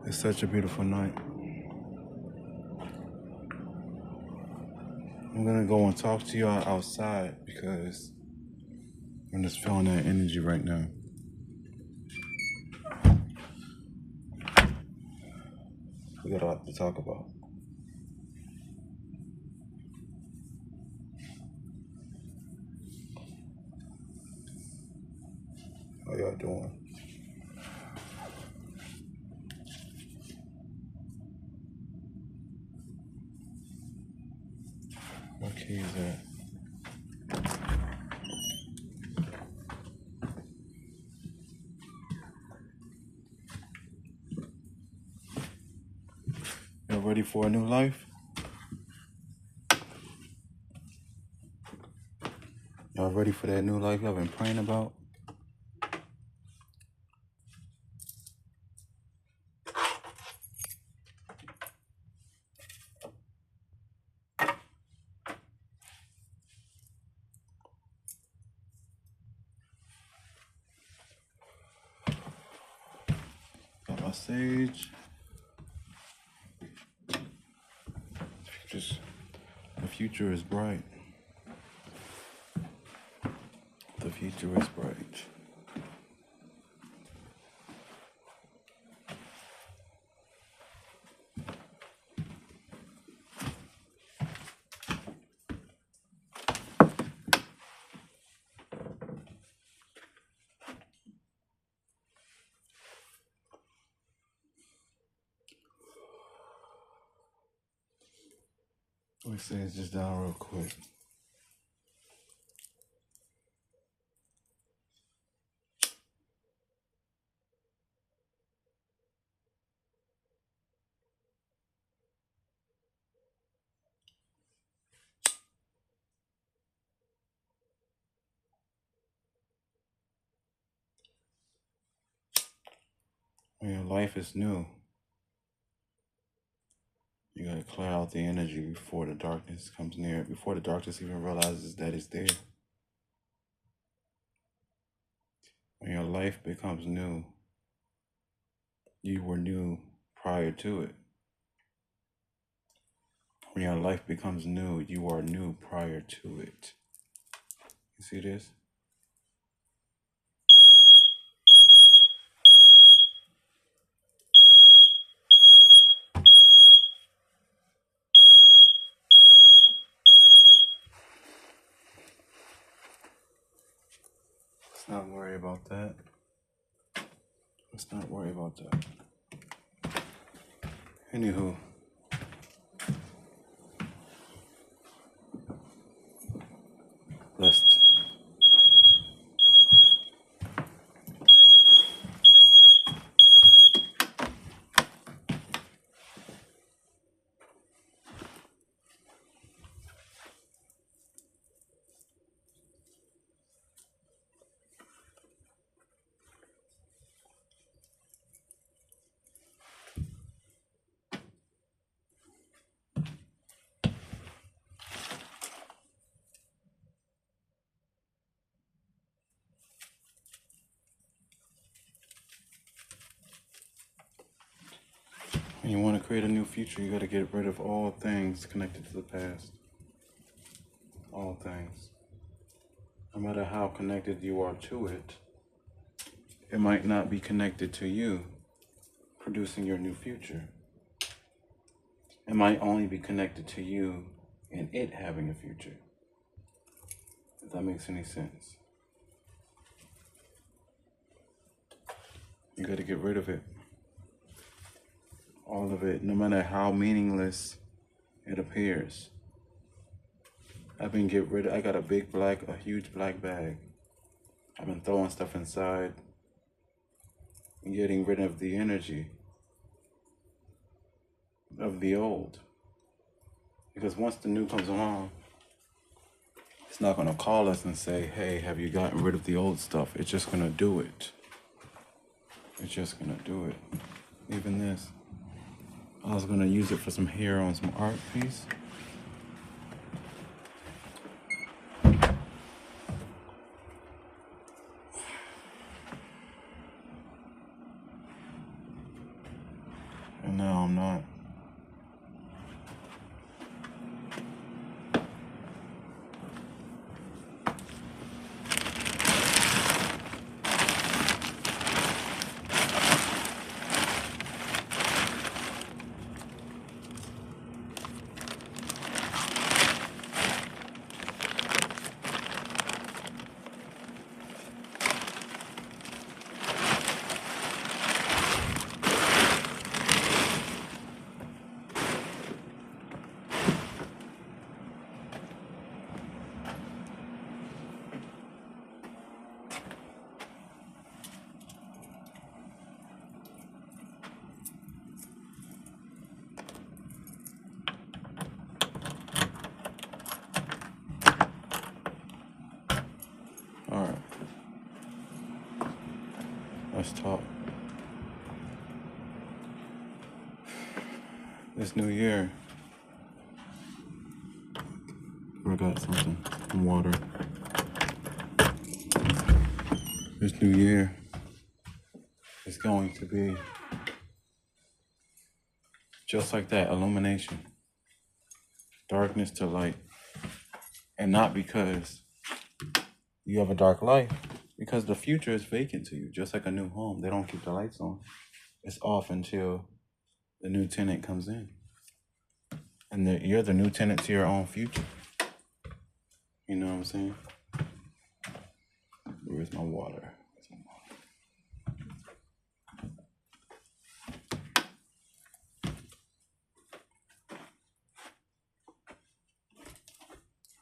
It's such a beautiful night. I'm gonna go and talk to y'all outside because I'm just feeling that energy right now. We got a lot to talk about. How y'all doing? What key is that? Y'all ready for a new life? Y'all ready for that new life y'all been praying about? Got my sage. The future is bright. The future is bright. Let me say this just down real quick. When your life is new, you gotta clear out the energy before the darkness comes near, before the darkness even realizes that it's there. When your life becomes new, you were new prior to it. When your life becomes new, you are new prior to it. You see this? Let's not worry about that. Let's not worry about that. Anywho, blessed. When you want to create a new future, you got to get rid of all things connected to the past. All things. No matter how connected you are to it, it might not be connected to you producing your new future. It might only be connected to you and it having a future. If that makes any sense. You got to get rid of it. All of it, no matter how meaningless it appears. I got a huge black bag. I've been throwing stuff inside and getting rid of the energy of the old. Because once the new comes along, it's not going to call us and say, hey, have you gotten rid of the old stuff? It's just going to do it. It's just going to do it. Even this. I was going to use it for some hair on some art piece. Let's talk. This new year, I got something, some water. This new year is going to be just like that, illumination, darkness to light. And not because you have a dark life, because the future is vacant to you, just like a new home. They don't keep the lights on. It's off until the new tenant comes in. And you're the new tenant to your own future. You know what I'm saying? Where's my water?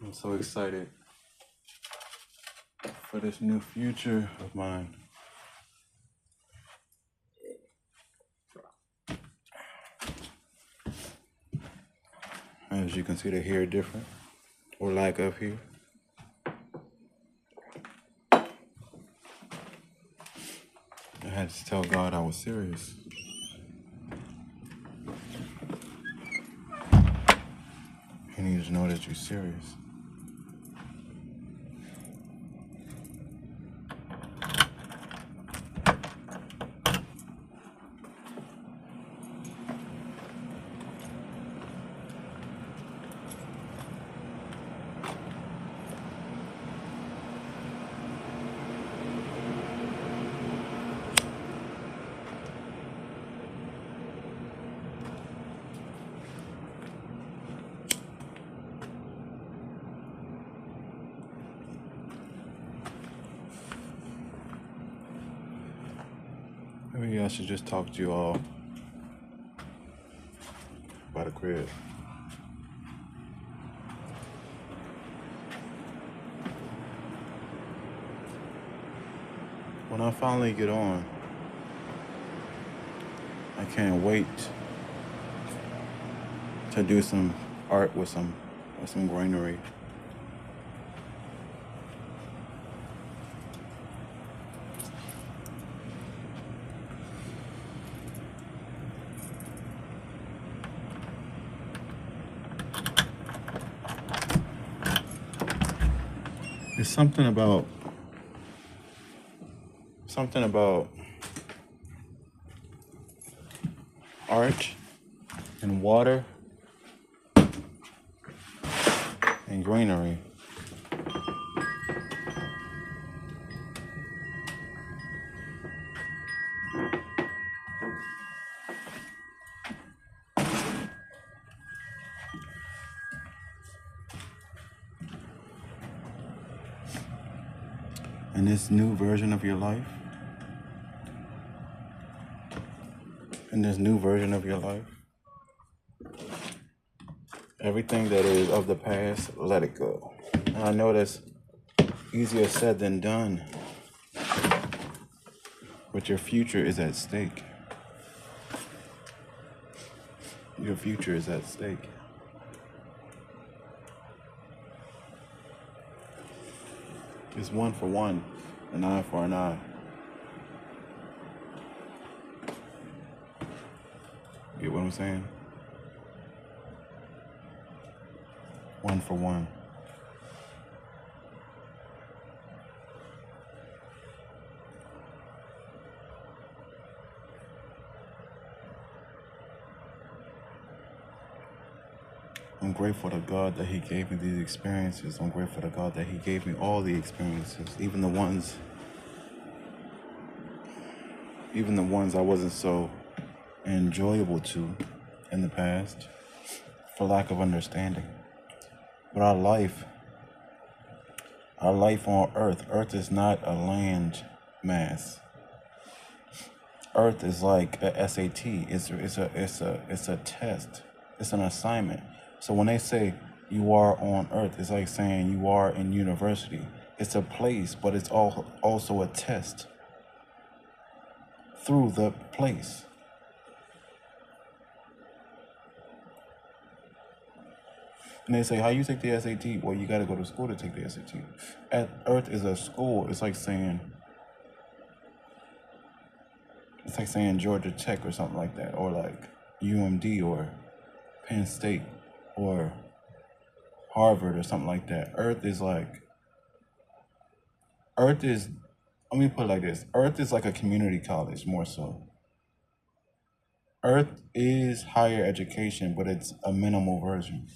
I'm so excited for this new future of mine. As you can see, the hair different, or lack of hair. I had to tell God I was serious. He needs to know that you're serious. Maybe I should just talk to you all about a crib. When I finally get on, I can't wait to do some art with some greenery. There's something about art and water and greenery. In this new version of your life, everything that is of the past, let it go. And I know that's easier said than done, but your future is at stake. Your future is at stake. It's 1 for 1, an eye for an eye. Get what I'm saying? 1 for 1. I'm grateful to God that He gave me these experiences. I'm grateful to God that He gave me all the experiences, even the ones I wasn't so enjoyable to in the past for lack of understanding. But our life on Earth is not a land mass. Earth is like a SAT. It's a test. It's an assignment. So when they say you are on Earth, it's like saying you are in university. It's a place, but it's also a test through the place. And they say, how you take the SAT? Well, you got to go to school to take the SAT. Earth is a school. It's like saying like saying Georgia Tech or something like that, or like UMD or Penn State or Harvard or something like that. Earth is, let me put it like this: Earth is like a community college more so. Earth is higher education, but it's a minimal version.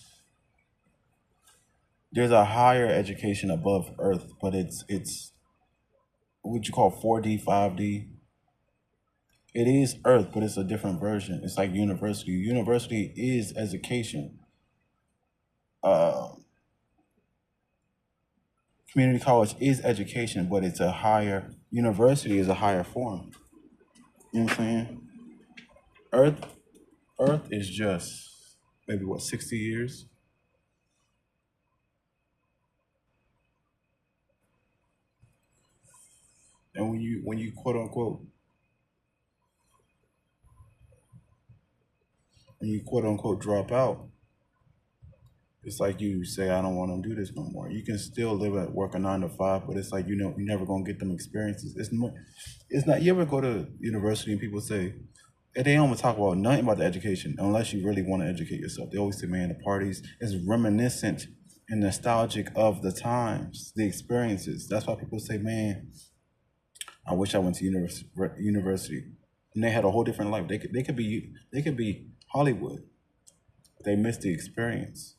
There's a higher education above Earth, but it's what you call 4D, 5D. It is Earth, but it's a different version. It's like university. University is education. Uh, Community college is education, but it's a higher, university is a higher form. You know what I'm saying? Earth, Earth is just maybe what, 60 years? And when you quote unquote, when you quote unquote drop out, it's like you say, I don't want to do this no more. You can still live at work a 9 to 5, but it's like, you know, you're never gonna get them experiences. It's not. You ever go to university and people say, and they don't talk about nothing about the education unless you really want to educate yourself. They always say, man, the parties is reminiscent and nostalgic of the times, the experiences. That's why people say, man, I wish I went to university. And they had a whole different life. They could be Hollywood. They missed the experience.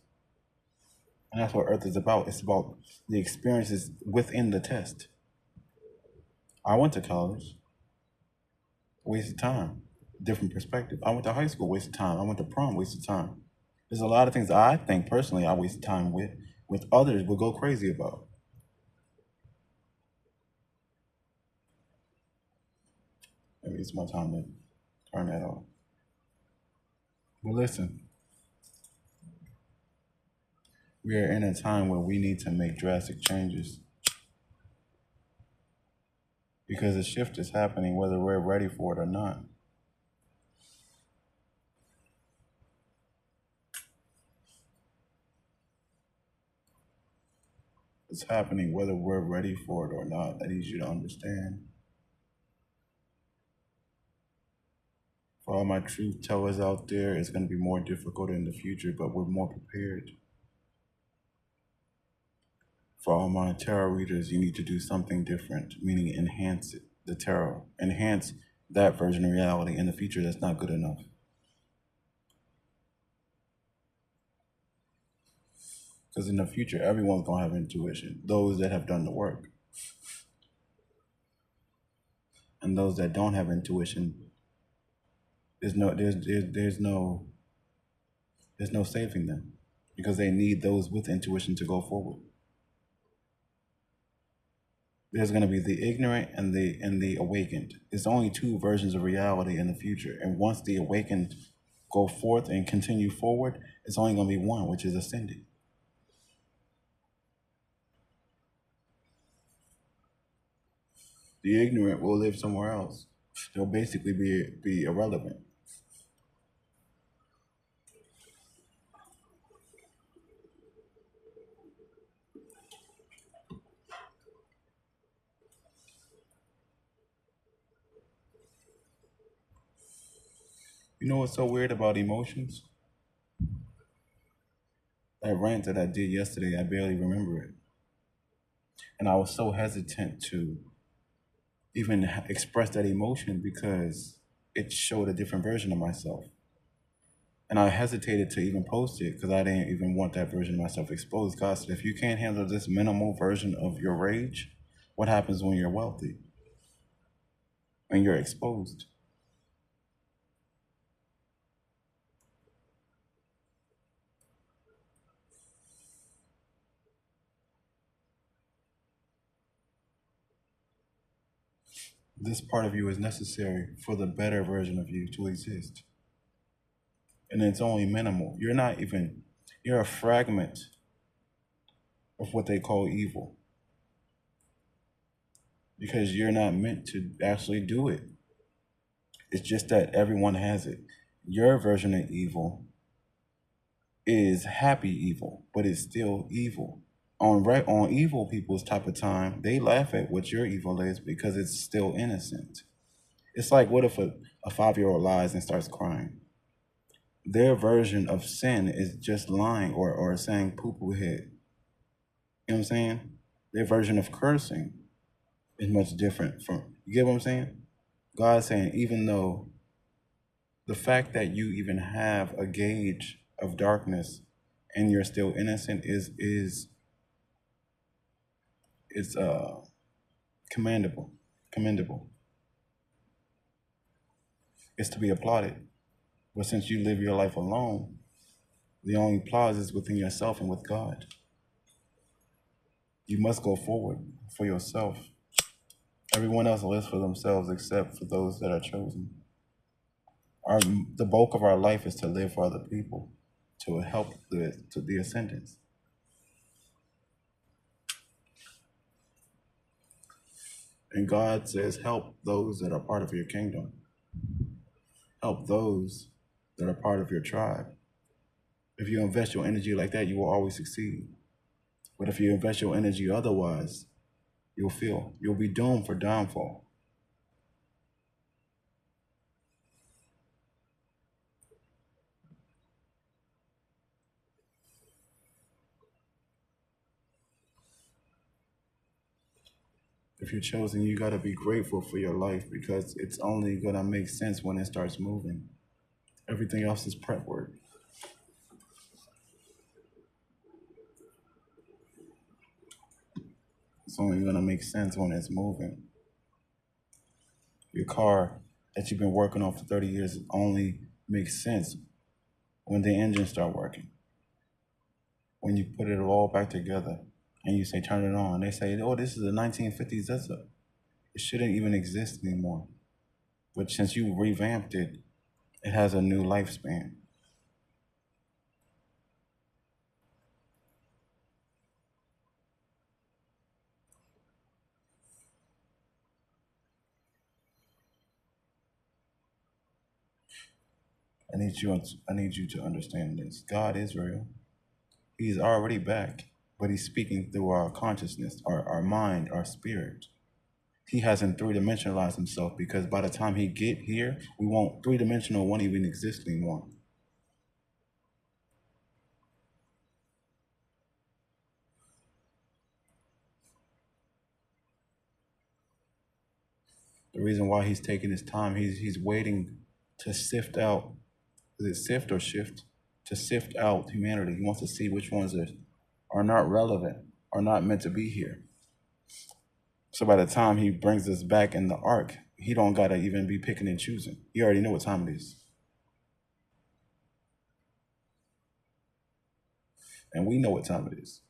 And that's what Earth is about. It's about the experiences within the test. I went to college, wasted time, different perspective. I went to high school, wasted time. I went to prom, wasted time. There's a lot of things I think personally I wasted time with others will go crazy about. Maybe it's my time to turn that off. But listen, we are in a time where we need to make drastic changes because a shift is happening whether we're ready for it or not. It's happening whether we're ready for it or not. I need you to understand. For all my truth tellers out there, it's going to be more difficult in the future, but we're more prepared. For all my tarot readers, you need to do something different, meaning enhance it, the tarot, enhance that version of reality in the future that's not good enough. Because in the future, everyone's going to have intuition, those that have done the work. And those that don't have intuition, there's no saving them because they need those with intuition to go forward. There's going to be the ignorant and the awakened. There's only two versions of reality in the future, and once the awakened go forth and continue forward, it's only going to be one, which is ascending. The ignorant will live somewhere else. They'll basically be irrelevant. You know what's so weird about emotions? That rant that I did yesterday, I barely remember it. And I was so hesitant to even express that emotion because it showed a different version of myself. And I hesitated to even post it because I didn't even want that version of myself exposed. God said, if you can't handle this minimal version of your rage, what happens when you're wealthy? When you're exposed? This part of you is necessary for the better version of you to exist. And it's only minimal. You're a fragment of what they call evil. Because you're not meant to actually do it. It's just that everyone has it. Your version of evil is happy evil, but it's still evil. On evil people's type of time, they laugh at what your evil is because it's still innocent. It's like, what if a 5-year-old lies and starts crying? Their version of sin is just lying or saying poo poo head. You know what I'm saying? Their version of cursing is much different from, you get what I'm saying? God's saying, even though the fact that you even have a gauge of darkness and you're still innocent is commendable. Commendable. It's to be applauded. But since you live your life alone, the only applause is within yourself and with God. You must go forward for yourself. Everyone else lives for themselves except for those that are chosen. The bulk of our life is to live for other people, to help the ascendants. And God says, help those that are part of your kingdom. Help those that are part of your tribe. If you invest your energy like that, you will always succeed. But if you invest your energy otherwise, you'll be doomed for downfall. If you're chosen, you got to be grateful for your life because it's only going to make sense when it starts moving. Everything else is prep work. It's only going to make sense when it's moving. Your car that you've been working on for 30 years only makes sense when the engine start working. When you put it all back together and you say, turn it on, they say, oh, this is a 1950s. It shouldn't even exist anymore. But since you revamped it, it has a new lifespan. I need you to understand this. God is real. He's already back, but he's speaking through our consciousness, our mind, our spirit. He hasn't three-dimensionalized himself because by the time he get here, we won't three-dimensional won't even exist anymore. The reason why he's taking his time, he's waiting to sift out, is it sift or shift? To sift out humanity. He wants to see which ones are not relevant, are not meant to be here. So by the time he brings us back in the ark, he don't gotta even be picking and choosing. He already know what time it is. And we know what time it is.